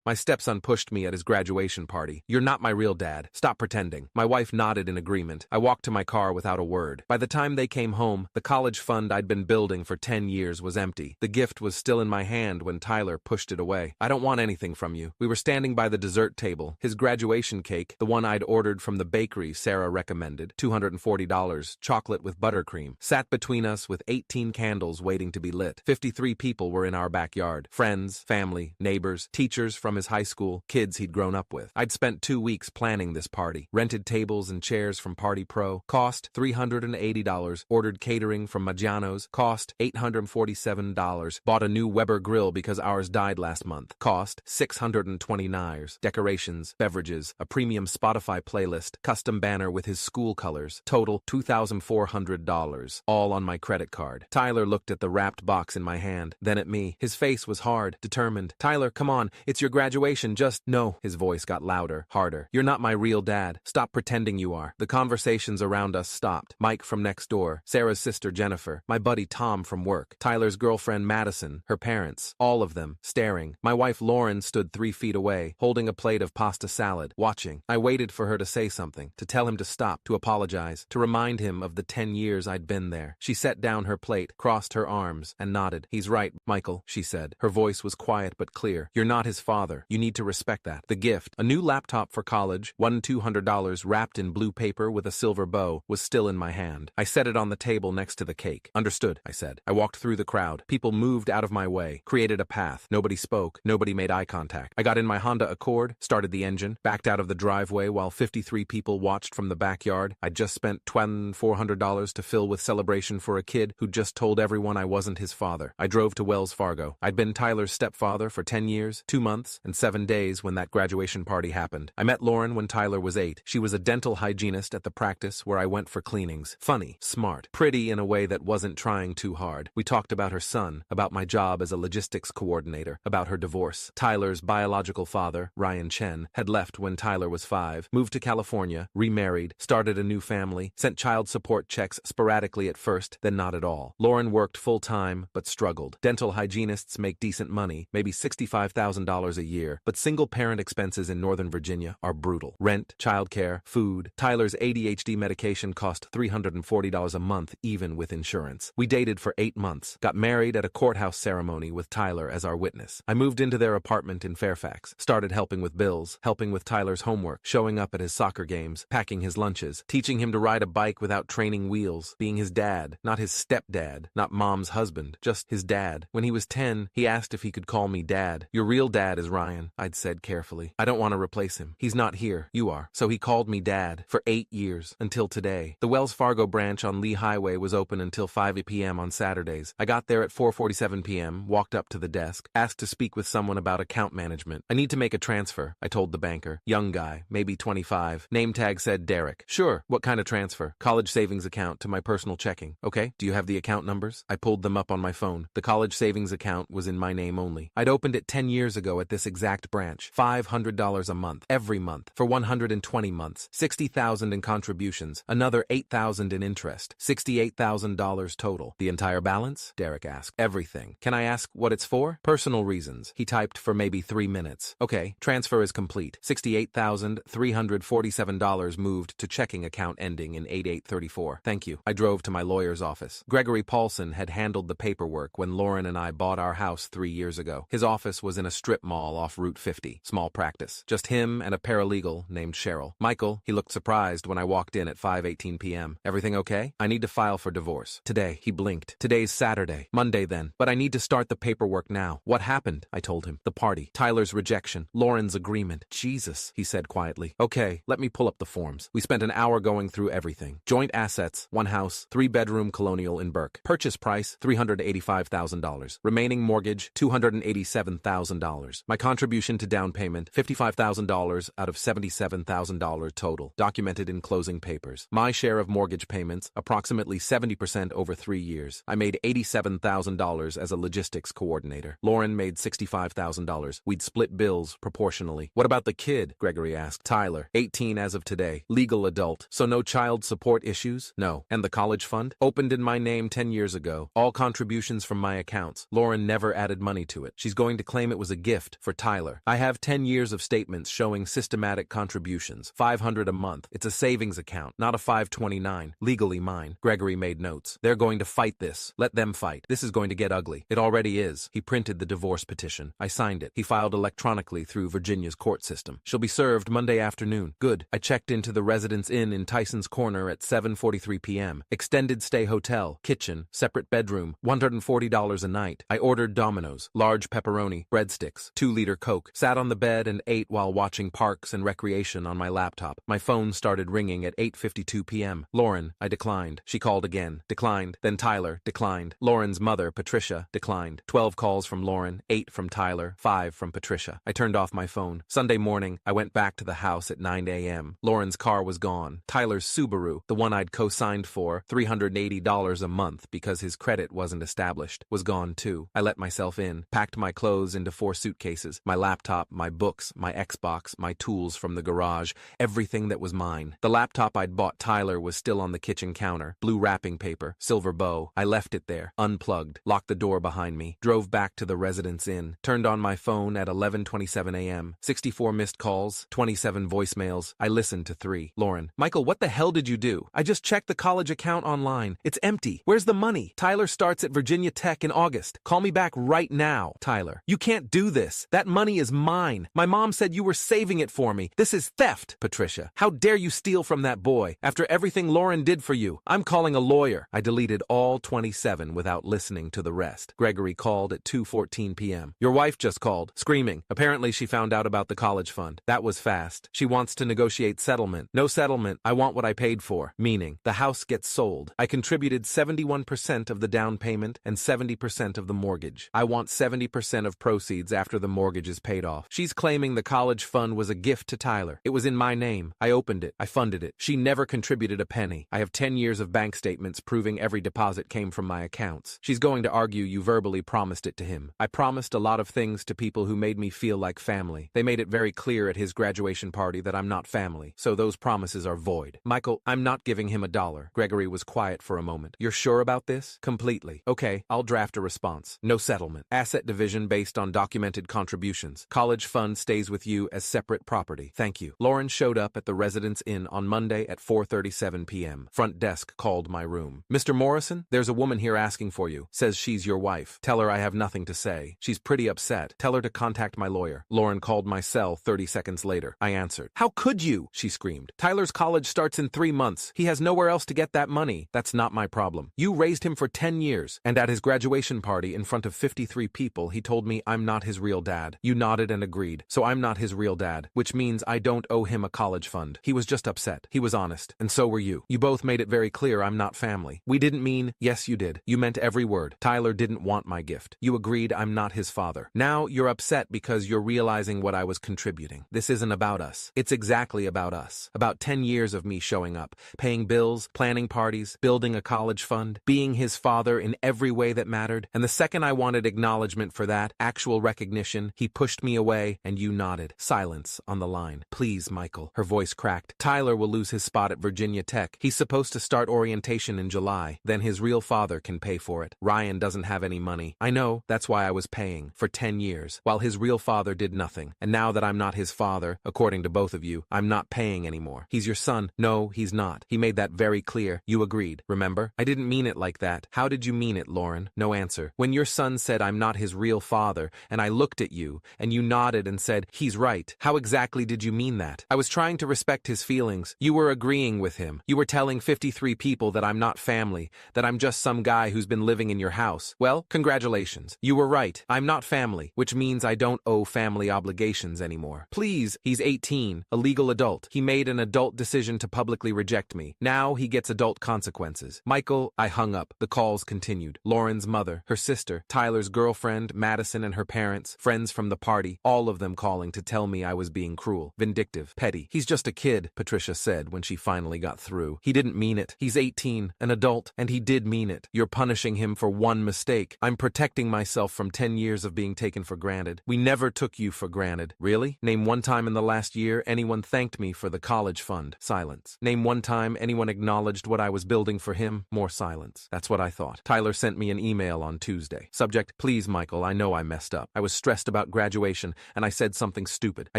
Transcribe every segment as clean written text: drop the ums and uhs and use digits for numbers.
My stepson pushed me at his graduation party. You're not my real dad. Stop pretending. My wife nodded in agreement. I walked to my car without a word. By the time they came home, the college fund I'd been building for 10 years was empty. The gift was still in my hand when Tyler pushed it away. I don't want anything from you. We were standing by the dessert table. His graduation cake, the one I'd ordered from the bakery Sarah recommended, $240, chocolate with buttercream, sat between us with 18 candles waiting to be lit. 53 people were in our backyard. Friends, family, neighbors, teachers from his high school, kids he'd grown up with. I'd spent 2 weeks planning this party. Rented tables and chairs from Party Pro. Cost $380. Ordered catering from Maggiano's. Cost $847. Bought a new Weber grill because ours died last month. Cost $629. Decorations, beverages, a premium Spotify playlist, custom banner with his school colors. Total $2,400. All on my credit card. Tyler looked at the wrapped box in my hand, then at me. His face was hard, determined. Tyler, come on, it's your graduation, just... No. His voice got louder, harder. You're not my real dad. Stop pretending you are. The conversations around us stopped. Mike from next door, Sarah's sister Jennifer, my buddy Tom from work, Tyler's girlfriend Madison, her parents, all of them, staring. My wife Lauren stood 3 feet away, holding a plate of pasta salad, watching. I waited for her to say something, to tell him to stop, to apologize, to remind him of the 10 years I'd been there. She set down her plate, crossed her arms, and nodded. He's right, Michael, she said. Her voice was quiet but clear. You're not his father. You need to respect that. The gift, a new laptop for college, $200 wrapped in blue paper with a silver bow, was still in my hand. I set it on the table next to the cake. Understood, I said. I walked through the crowd. People moved out of my way, created a path. Nobody spoke. Nobody made eye contact. I got in my Honda Accord, started the engine, backed out of the driveway while 53 people watched from the backyard. I'd just spent $2,400 to fill with celebration for a kid who'd just told everyone I wasn't his father. I drove to Wells Fargo. I'd been Tyler's stepfather for 10 years, 2 months, and 7 days when that graduation party happened. I met Lauren when Tyler was 8. She was a dental hygienist at the practice where I went for cleanings. Funny, smart, pretty in a way that wasn't trying too hard. We talked about her son, about my job as a logistics coordinator, about her divorce. Tyler's biological father, Ryan Chen, had left when Tyler was 5, moved to California, remarried, started a new family, sent child support checks sporadically at first, then not at all. Lauren worked full-time, but struggled. Dental hygienists make decent money, maybe $65,000 a year, but single-parent expenses in Northern Virginia are brutal. Rent, childcare, food. Tyler's ADHD medication cost $340 a month, even with insurance. We dated for 8 months, got married at a courthouse ceremony with Tyler as our witness. I moved into their apartment in Fairfax, started helping with bills, helping with Tyler's homework, showing up at his soccer games, packing his lunches, teaching him to ride a bike without training wheels, being his dad, not his stepdad, not mom's husband, just his dad. When he was 10, he asked if he could call me dad. Your real dad is Ryan, I'd said carefully. I don't want to replace him. He's not here. You are. So he called me dad for 8 years, until today. The Wells Fargo branch on Lee Highway was open until 5 p.m. on Saturdays. I got there at 4:47 p.m., walked up to the desk, asked to speak with someone about account management. I need to make a transfer, I told the banker. Young guy, maybe 25. Name tag said Derek. Sure. What kind of transfer? College savings account to my personal checking. Okay. Do you have the account numbers? I pulled them up on my phone. The college savings account was in my name only. I'd opened it 10 years ago at this exact branch. $500 a month, every month, for 120 months. $60,000 in contributions, another $8,000 in interest. $68,000 total. The entire balance? Derek asked. Everything. Can I ask what it's for? Personal reasons. He typed for maybe 3 minutes. Okay, transfer is complete. $68,347 moved to checking account ending in 8834. Thank you. I drove to my lawyer's office. Gregory Paulson had handled the paperwork when Lauren and I bought our house 3 years ago. His office was in a strip mall off Route 50. Small practice. Just him and a paralegal named Cheryl. Michael, he looked surprised when I walked in at 5:18 p.m. Everything okay? I need to file for divorce. Today. He blinked. Today's Saturday. Monday then. But I need to start the paperwork now. What happened? I told him. The party. Tyler's rejection. Lauren's agreement. Jesus, he said quietly. Okay, let me pull up the forms. We spent an hour going through everything. Joint assets, 1 house, 3-bedroom colonial in Burke. Purchase price, $385,000. Remaining mortgage, $287,000. My contribution to down payment, $55,000 out of $77,000 total. Documented in closing papers. My share of mortgage payments, approximately 70% over 3 years. I made $87,000 as a logistics coordinator. Lauren made $65,000. We'd split bills proportionally. What about the kid? Gregory asked. Tyler, 18 as of today. Legal adult. So no child support issues? No. And the college fund? Opened in my name 10 years ago. All contributions from my accounts. Lauren never added money to it. She's going to claim it was a gift for Tyler. I have 10 years of statements showing systematic contributions. $500 a month. It's a savings account, not a 529. Legally mine. Gregory made notes. They're going to fight this. Let them fight. This is going to get ugly. It already is. He printed the divorce petition. I signed it. He filed electronically through Virginia's court system. She'll be served Monday afternoon. Good. I checked into the Residence Inn in Tyson's Corner at 7:43 p.m. Extended stay hotel. Kitchen. Separate bedroom. $140 a night. I ordered Domino's. Large pepperoni. Breadsticks. 2-liter Coke. Sat on the bed and ate while watching Parks and Recreation on my laptop. My phone started ringing at 8:52 p.m. Lauren. I declined. She called again. Declined. Then Tyler. Declined. Lauren's mother, Patricia. Declined. 12 calls from Lauren. 8 from Tyler. 5 from Patricia. I turned off my phone. Sunday morning, I went back to the house at 9 a.m. Lauren's car was gone. Tyler's Subaru, the one I'd co-signed for, $380 a month because his credit wasn't established, was gone too. I let myself in, packed my clothes into 4 suitcases, my laptop, my books, my Xbox, my tools from the garage, everything that was mine. The laptop I'd bought Tyler was still on the kitchen counter, blue wrapping paper, silver bow. I left it there, unplugged, locked the door behind me, drove back to the Residence Inn, turned on my phone at 11:27 a.m., 64 missed calls, 27 voicemails. I listened to 3. Lauren. Michael, what the hell did you do? I just checked the college account online. It's empty. Where's the money? Tyler starts at Virginia Tech in August. Call me back right now. Tyler. You can't do this. That money is mine. My mom said you were saving it for me. This is theft. Patricia. How dare you steal from that boy after everything Lauren did for you? I'm calling a lawyer. I deleted all 27 without listening to the rest. Gregory called at 2:14 p.m. Your wife just called, screaming. Apparently she found out about the college fund. That was fast. She wants to negotiate settlement. No settlement. I want what I paid for. Meaning, the house gets sold. I contributed 71% of the down payment and 70% of the mortgage. I want 70% of proceeds after the mortgage is paid off. She's claiming the college fund was a gift to Tyler. It was in my name. I opened it. I funded it. She never contributed a penny. I have 10 years of bank statements proving every deposit came from my accounts. She's going to argue you verbally promised it to him. I promised a lot of things to people who made me feel like family. They made it very clear at his graduation party that I'm not family, so those promises are void. Michael, I'm not giving him $1. Gregory was quiet for a moment. You're sure about this? Completely. Okay, I'll draft a response. No settlement. Asset division based on documented contributions. College fund stays with you as separate property. Thank you. Lauren showed up at the Residence Inn on Monday at 4:37 p.m. Front desk called my room. Mr. Morrison, there's a woman here asking for you. Says she's your wife. Tell her I have nothing to say. She's pretty upset. Tell her to contact my lawyer. Lauren called my cell 30 seconds later. I answered. How could you? She screamed. Tyler's college starts in 3 months. He has nowhere else to get that money. That's not my problem. You raised him for 10 years, and at his graduation party in front of 53 people, he told me I'm not his real dad. You nodded and agreed. So I'm not his real dad, which means I don't owe him a college fund. He was just upset. He was honest, and so were you. You both made it very clear I'm not family. We didn't mean, yes you did. You meant every word. Tyler didn't want my gift. You agreed I'm not his father. Now you're upset because you're realizing what I was contributing. This isn't about us. It's exactly about us. About 10 years of me showing up, paying bills, planning parties, building a college fund, being his father in every way that mattered. And the second I wanted acknowledgement for that, actual recognition, he pushed me away and you nodded. Silence on the line. Please, Michael. Her voice cracked. Tyler will lose his spot at Virginia Tech. He's supposed to start orientation in July. Then his real father can pay for it. Ryan doesn't have any money. I know, that's why I was paying for 10 years, while his real father did nothing. And now that I'm not his father, according to both of you, I'm not paying anymore. He's your son. No, he's not. He made that very clear. You agreed, remember? I didn't mean it like that. How did you mean it, Lauren? No answer. When your son said I'm not his real father, and I looked at you, and you nodded and said, he's right, how exactly did you mean that? I was trying to respect his feelings. You were agreeing with him. You were telling 53 people that I'm not family, that I'm just some guy who's been living in your house. Well, congratulations. You were right. I'm not family, which means I don't owe family obligations anymore. Please, he's 18, a legal adult. He made an adult decision to publicly reject me. Now he gets adult consequences. Michael, I hung up. The calls continued. Lauren's mother, her sister, Tyler's girlfriend, Madison and her parents, friends from the party, all of them calling to tell me I was being cruel, vindictive, petty. He's just a kid, Patricia said when she finally got through. He didn't mean it. He's 18, an adult, and he did mean it. You're punishing him for one mistake. I'm protecting myself from 10 years of being taken for granted. We never took you for granted. Really? Name one time in the last year anyone thanked me for the college fund. Silence. Name one time anyone acknowledged what I was building for him. More silence. That's what I thought. Tyler sent me an email on Tuesday. Subject, please, Michael, I know I messed up. I was stressed about about graduation, and I said something stupid. I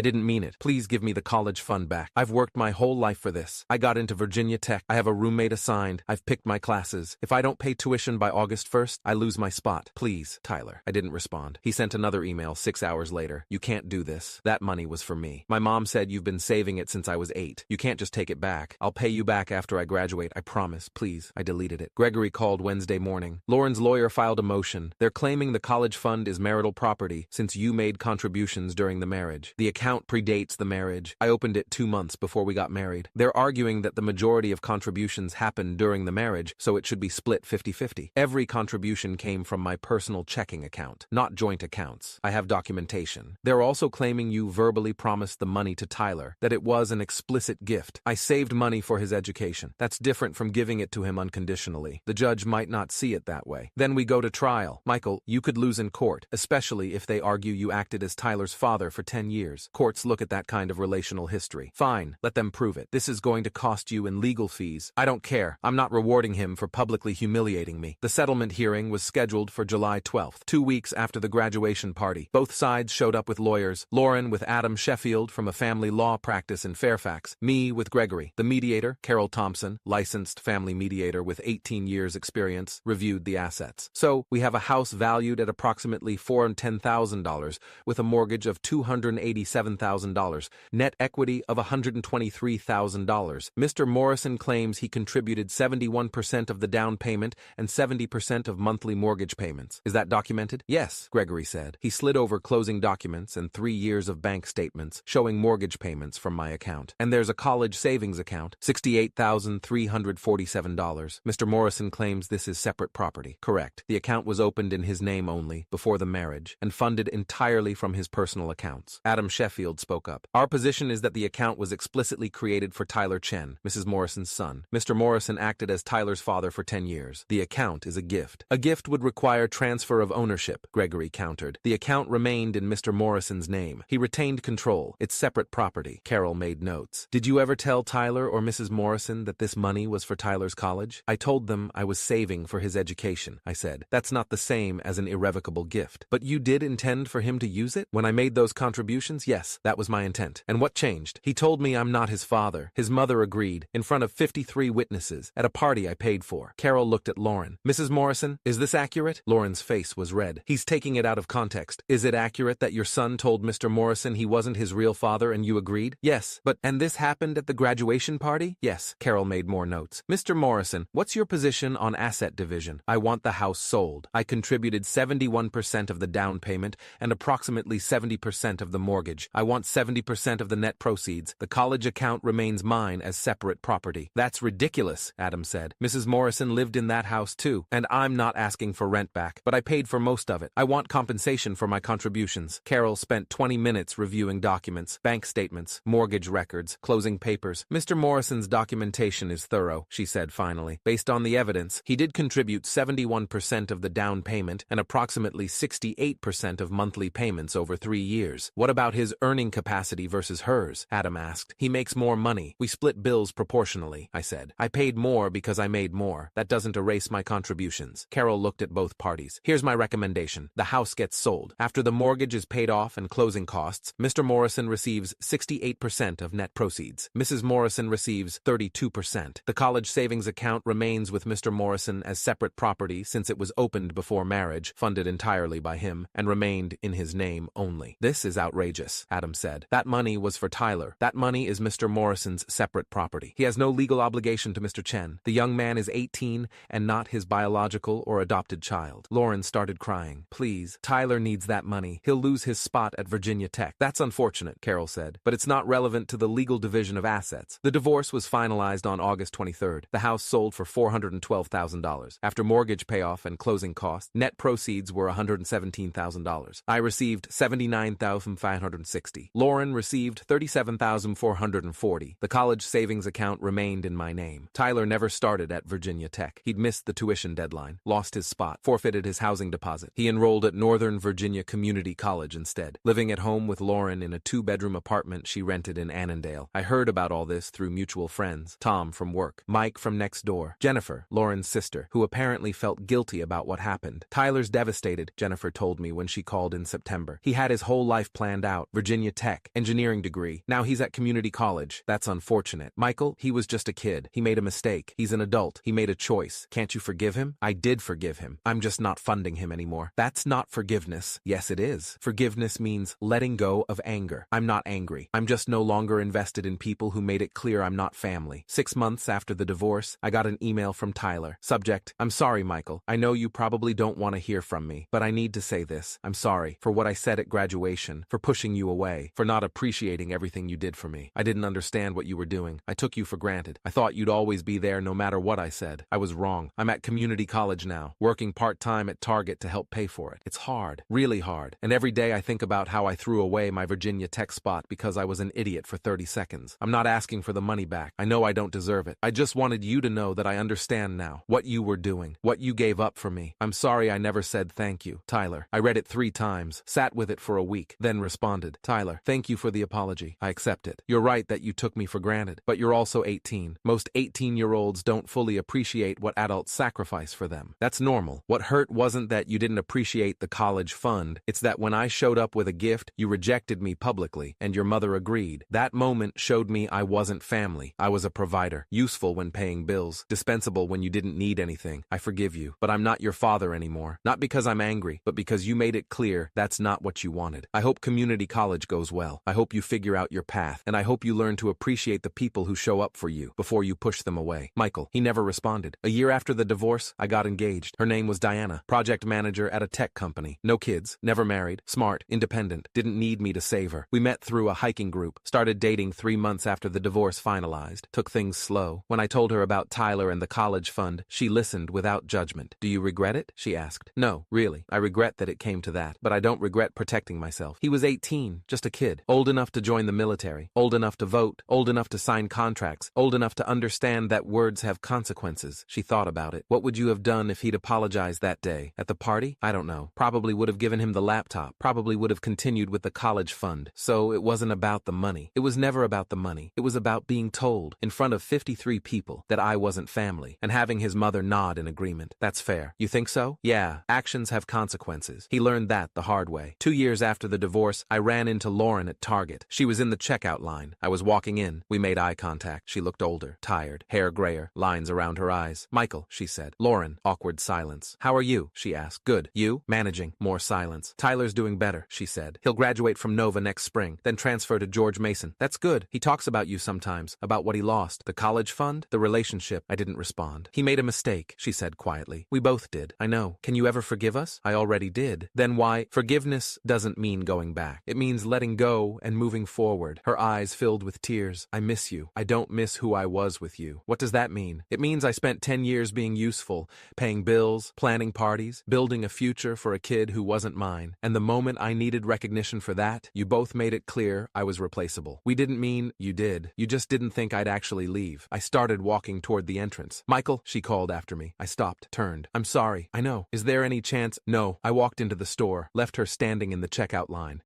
didn't mean it. Please give me the college fund back. I've worked my whole life for this. I got into Virginia Tech. I have a roommate assigned. I've picked my classes. If I don't pay tuition by August 1st, I lose my spot. Please, Tyler. I didn't respond. He sent another email 6 hours later. You can't do this. That money was for me. My mom said you've been saving it since I was 8. You can't just take it back. I'll pay you back after I graduate. I promise. Please. I deleted it. Gregory called Wednesday morning. Lauren's lawyer filed a motion. They're claiming the college fund is marital property since you made contributions during the marriage. The account predates the marriage. I opened it 2 months before we got married. They're arguing that the majority of contributions happened during the marriage, so it should be split 50-50. Every contribution came from my personal checking account, not joint accounts. I have documentation. They're also claiming you verbally promised the money to Tyler, that it was an explicit gift. I saved money for his education. That's different from giving it to him unconditionally. The judge might not see it that way. Then we go to trial. Michael, you could lose in court, especially if they argue you acted as Tyler's father for 10 years. Courts look at that kind of relational history. Fine, let them prove it. This is going to cost you in legal fees. I don't care. I'm not rewarding him for publicly humiliating me. The settlement hearing was scheduled for July 12th, 2 weeks after the graduation party. Both sides showed up with lawyers. Lauren with Adam Sheffield from a family law practice in Fairfax. Me with Gregory. The mediator, Carol Thompson, licensed family mediator with 18 years experience, reviewed the assets. So, we have a house valued at approximately $410,000 with a mortgage of $287,000, net equity of $123,000. Mr. Morrison claims he contributed 71% of the down payment and 70% of monthly mortgage payments. Is that documented? Yes, Gregory said. He slid over closing documents and 3 years of bank statements showing mortgage payments from my account. And there's a college savings account, $68,347. Mr. Morrison claims this is separate property. Correct. The account was opened in his name only, before the marriage, and funded entirely from his personal accounts. Adam Sheffield spoke up. Our position is that the account was explicitly created for Tyler Chen, Mrs. Morrison's son. Mr. Morrison acted as Tyler's father for 10 years. The account is a gift. A gift would require transfer of ownership, Gregory countered. The account remained in Mr. Morrison's name. He retained control. It's separate property. Carol made notes. Did you ever tell Tyler or Mrs. Morrison that this money was for Tyler's college? I told them I was saving for his education, I said. That's not the same as an irrevocable gift. But you did intend for him to use it? When I made those contributions, yes, that was my intent. And what changed? He told me I'm not his father. His mother agreed, in front of 53 witnesses, at a party I paid for. Carol looked at Lauren. Mrs. Morrison, is this accurate? Lauren's face was red. He's taking it out of context. Is it accurate that your son told Mr. Morrison he wasn't his real father and you agreed? Yes, but, and this happened at the graduation party? Yes. Carol made more notes. Mr. Morrison, what's your position on asset division? I want the house sold. I contributed 71% of the down payment and approximately 70% of the mortgage. I want 70% of the net proceeds. The college account remains mine as separate property. That's ridiculous, Adam said. Mrs. Morrison lived in that house too, and I'm not asking for rent back, but I paid for most of it. I want compensation for my contributions. Carol spent 20 minutes reviewing documents, bank statements, mortgage records, closing papers. Mr. Morrison's documentation is thorough, she said finally. Based on the evidence, he did contribute 71% of the down payment and approximately 68% of monthly payments over 3 years. What about his earning capacity versus hers? Adam asked. He makes more money. We split bills proportionally, I said. I paid more because I made more. That doesn't erase my contributions. Carol looked at both parties. Here's my recommendation. The house gets sold. After the mortgage is paid off and closing costs, Mr. Morrison receives 68% of net proceeds. Mrs. Morrison receives 32%. The college savings account remains with Mr. Morrison as separate property since it was opened before marriage, funded entirely by him, and remained in his name only. This is outrageous, Adam said. That money was for Tyler. That money is Mr. Morrison's separate property. He has no legal obligation to Mr. Chen. The young man is 18 and not his biological or adopted child. Lauren started crying. Please, Tyler needs that money. He'll lose his spot at Virginia Tech. That's unfortunate, Carol said, but it's not relevant to the legal division of assets. The divorce was finalized on August 23rd. The house sold for $412,000. After mortgage payoff and closing costs, net proceeds were $117,000. I received $79,560. Lauren received $37,440. The college savings account remained in my name. Tyler never started at Virginia Tech. He'd missed the tuition deadline, lost his spot, forfeited his housing deposit. He enrolled at Northern Virginia Community College instead, living at home with Lauren in a 2-bedroom apartment she rented in Annandale. I heard about all this through mutual friends, Tom from work, Mike from next door, Jennifer, Lauren's sister, who apparently felt guilty about what happened. Tyler's devastated, Jennifer told me when she called in September. September. He had his whole life planned out. Virginia Tech, engineering degree. Now he's at community college. That's unfortunate. Michael, he was just a kid. He made a mistake. He's an adult. He made a choice. Can't you forgive him? I did forgive him. I'm just not funding him anymore. That's not forgiveness. Yes, it is. Forgiveness means letting go of anger. I'm not angry. I'm just no longer invested in people who made it clear I'm not family. 6 months after the divorce, I got an email from Tyler. Subject: I'm sorry, Michael. I know you probably don't want to hear from me, but I need to say this. I'm sorry for what I said at graduation, for pushing you away, for not appreciating everything you did for me. I didn't understand what you were doing. I took you for granted. I thought you'd always be there no matter what I said. I was wrong. I'm at community college now, working part-time at Target to help pay for it. It's hard, really hard, and every day I think about how I threw away my Virginia Tech spot because I was an idiot for 30 seconds. I'm not asking for the money back. I know I don't deserve it. I just wanted you to know that I understand now what you were doing, what you gave up for me. I'm sorry I never said thank you. Tyler. I read it 3 times, sat with it for a week, then responded. Tyler, thank you for the apology. I accept it. You're right that you took me for granted, but you're also 18. Most 18-year-olds don't fully appreciate what adults sacrifice for them. That's normal. What hurt wasn't that you didn't appreciate the college fund. It's that when I showed up with a gift, you rejected me publicly, and your mother agreed. That moment showed me I wasn't family. I was a provider, useful when paying bills, dispensable when you didn't need anything. I forgive you, but I'm not your father anymore. Not because I'm angry, but because you made it clear that's not what you wanted. I hope community college goes well. I hope you figure out your path, and I hope you learn to appreciate the people who show up for you before you push them away. Michael. He never responded. A year after the divorce, I got engaged. Her name was Diana, project manager at a tech company. No kids, never married, smart, independent, didn't need me to save her. We met through a hiking group, started dating 3 months after the divorce finalized, took things slow. When I told her about Tyler and the college fund, she listened without judgment. Do you regret it? She asked. No, really. I regret that it came to that, but I don't regret protecting myself. He was 18, just a kid, old enough to join the military, old enough to vote, old enough to sign contracts, old enough to understand that words have consequences. She thought about it. What would you have done if he'd apologized that day? At the party? I don't know. Probably would have given him the laptop. Probably would have continued with the college fund. So it wasn't about the money. It was never about the money. It was about being told, in front of 53 people, that I wasn't family, and having his mother nod in agreement. That's fair. You think so? Yeah. Actions have consequences. He learned that the hard way. 2 years after the divorce, I ran into Lauren at Target. She was in the checkout line. I was walking in. We made eye contact. She looked older, tired, hair grayer, lines around her eyes. Michael, she said. Lauren, awkward silence. How are you? She asked. Good. You? Managing. More silence. Tyler's doing better, she said. He'll graduate from Nova next spring, then transfer to George Mason. That's good. He talks about you sometimes, about what he lost. The college fund? The relationship. I didn't respond. He made a mistake, she said quietly. We both did. I know. Can you ever forgive us? I already did. Then why? Forgiveness doesn't mean going back. It means letting go and moving forward. Her eyes filled with tears. I miss you. I don't miss who I was with you. What does that mean? It means I spent 10 years being useful, paying bills, planning parties, building a future for a kid who wasn't mine. And the moment I needed recognition for that, you both made it clear I was replaceable. We didn't mean you did. You just didn't think I'd actually leave. I started walking toward the entrance. Michael, she called after me. I stopped, turned. I'm sorry. I know. Is there any chance? No. I walked into the store, left her standing in the checkout line.